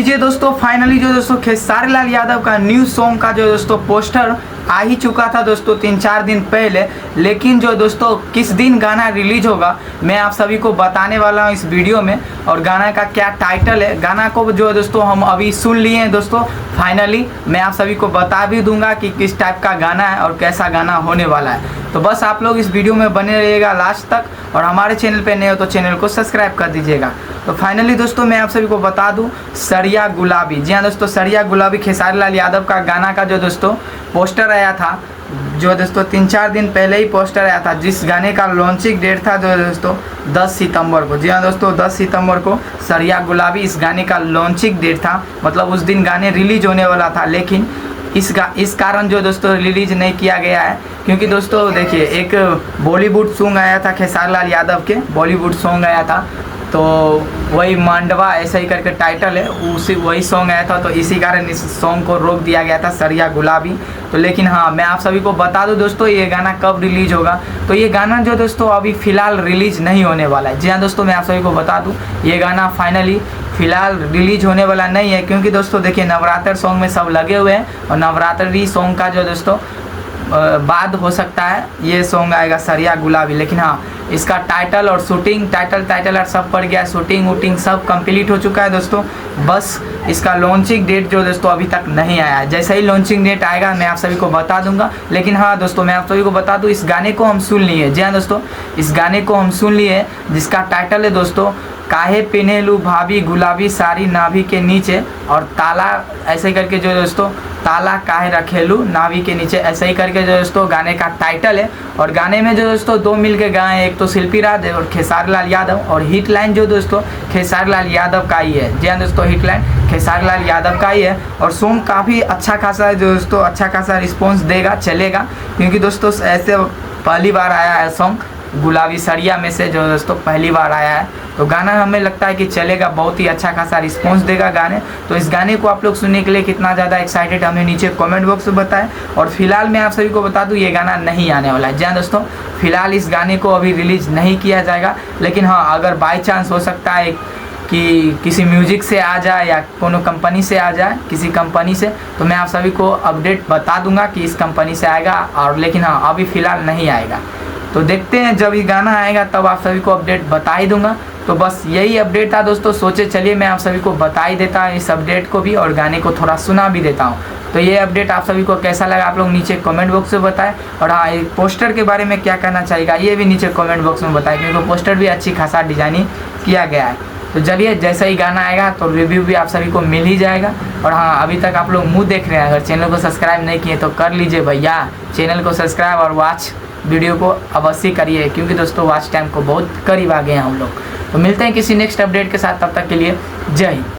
लीजिए दोस्तों, फाइनली जो दोस्तों खेसारी लाल यादव का न्यू सॉन्ग का जो दोस्तों पोस्टर आ ही चुका था दोस्तों 3-4 दिन पहले। लेकिन जो दोस्तों किस दिन गाना रिलीज होगा मैं आप सभी को बताने वाला हूँ इस वीडियो में। और गाना का क्या टाइटल है, गाना को जो दोस्तों हम अभी सुन लिए हैं दोस्तों, फाइनली मैं आप सभी को बता भी दूंगा कि किस टाइप का गाना है और कैसा गाना होने वाला है। तो बस आप लोग इस वीडियो में बने रहिएगा लास्ट तक, और हमारे चैनल पे नए हो तो चैनल को सब्सक्राइब कर दीजिएगा। तो फाइनली दोस्तों मैं आप सभी को बता दूं, सरिया गुलाबी, जी हाँ दोस्तों, सरिया गुलाबी खेसारी लाल यादव का गाना का जो दोस्तों पोस्टर आया था, जो दोस्तों 3-4 दिन पहले ही पोस्टर आया था, जिस गाने का लॉन्चिंग डेट था जो दोस्तों 10 सितंबर को। जी हाँ दोस्तों, 10 सितंबर को सरिया गुलाबी इस गाने का लॉन्चिंग डेट था, मतलब उस दिन गाने रिलीज होने वाला था। लेकिन इस कारण जो दोस्तों रिलीज नहीं किया गया है, क्योंकि दोस्तों देखिए एक बॉलीवुड सॉन्ग आया था खेसारी लाल यादव के, बॉलीवुड सॉन्ग आया था, तो वही मांडवा ऐसा ही करके टाइटल है, उसी वही सॉन्ग आया था, तो इसी कारण इस सॉन्ग को रोक दिया गया था, सरिया गुलाबी। तो लेकिन हाँ, मैं आप सभी को बता दूं दोस्तों ये गाना कब रिलीज होगा। तो ये गाना जो दोस्तों अभी फ़िलहाल रिलीज नहीं होने वाला है। जी हाँ दोस्तों, मैं आप सभी को बता दूं ये गाना फाइनली फ़िलहाल रिलीज होने वाला नहीं है, क्योंकि दोस्तों देखिए नवरात्र सॉन्ग में सब लगे हुए हैं, और नवरात्रि सॉन्ग का जो दोस्तों बाद हो सकता है ये सॉन्ग आएगा सरिया गुलाबी। लेकिन हाँ, इसका टाइटल और शूटिंग, टाइटल और सब पड़ गया, शूटिंग वूटिंग सब कंप्लीट हो चुका है दोस्तों। बस इसका लॉन्चिंग डेट जो दोस्तों अभी तक नहीं आया है। जैसे ही लॉन्चिंग डेट आएगा मैं आप सभी को बता दूंगा। लेकिन हाँ दोस्तों, मैं आप सभी को बता दूं इस गाने को हम सुन लिए। जी हाँ दोस्तों, इस गाने को हम सुन लिए, जिसका टाइटल है दोस्तों काहे पिनेलू भाभी गुलाबी साड़ी नाभि के नीचे, और ताला ऐसे ही करके जो दोस्तों ताला काहे रखेलू नाभि के नीचे, ऐसे ही करके जो दोस्तों गाने का टाइटल है। और गाने में जो दोस्तों दो मिल के गाए, एक तो शिल्पी राज और खेसारी लाल यादव, और हिट लाइन जो दोस्तों खेसारी लाल यादव का ही है। जी हाँ दोस्तों, हिट लाइन खेसारी लाल यादव का ही है। और सॉन्ग काफ़ी अच्छा खासा है जो दोस्तों, अच्छा खासा रिस्पॉन्स देगा, चलेगा, क्योंकि दोस्तों ऐसे पहली बार आया है सॉन्ग गुलाबी सरिया में से, जो दोस्तों पहली बार आया है। तो गाना हमें लगता है कि चलेगा, बहुत ही अच्छा खासा रिस्पॉन्स देगा गाने। तो इस गाने को आप लोग सुनने के लिए कितना ज़्यादा एक्साइटेड हमें नीचे कमेंट बॉक्स में बताएं। और फिलहाल मैं आप सभी को बता दूं ये गाना नहीं आने वाला है। जी हाँ दोस्तों, फिलहाल इस गाने को अभी रिलीज नहीं किया जाएगा। लेकिन हाँ, अगर बाई चांस हो सकता है कि किसी म्यूजिक से आ जाए या कोनो कंपनी से आ जाए, किसी कंपनी से, तो मैं आप सभी को अपडेट बता दूंगा कि इस कंपनी से आएगा। और लेकिन हाँ, अभी फ़िलहाल नहीं आएगा। तो देखते हैं, जब ये गाना आएगा तब आप सभी को अपडेट बता ही दूंगा। तो बस यही अपडेट था दोस्तों, सोचे चलिए मैं आप सभी को बता ही देता हूँ इस अपडेट को भी, और गाने को थोड़ा सुना भी देता हूँ। तो ये अपडेट आप सभी को कैसा लगा आप लोग नीचे कमेंट बॉक्स में बताएं। और हाँ, ये पोस्टर के बारे में क्या कहना चाहिएगा ये भी नीचे कमेंट बॉक्स में बताएं, क्योंकि पोस्टर भी अच्छी खासा डिजाइनिंग किया गया है। तो चलिए, जैसा ही गाना आएगा तो रिव्यू भी आप सभी को मिल ही जाएगा। और हाँ, अभी तक आप लोग मुँह देख रहे हैं, अगर चैनल को सब्सक्राइब नहीं किए तो कर लीजिए भैया, चैनल को सब्सक्राइब और वॉच वीडियो को अवश्य करिए, क्योंकि दोस्तों वॉच टाइम को बहुत करीब आ गए हैं हम लोग। तो मिलते हैं किसी नेक्स्ट अपडेट के साथ, तब तक के लिए जय हिंद।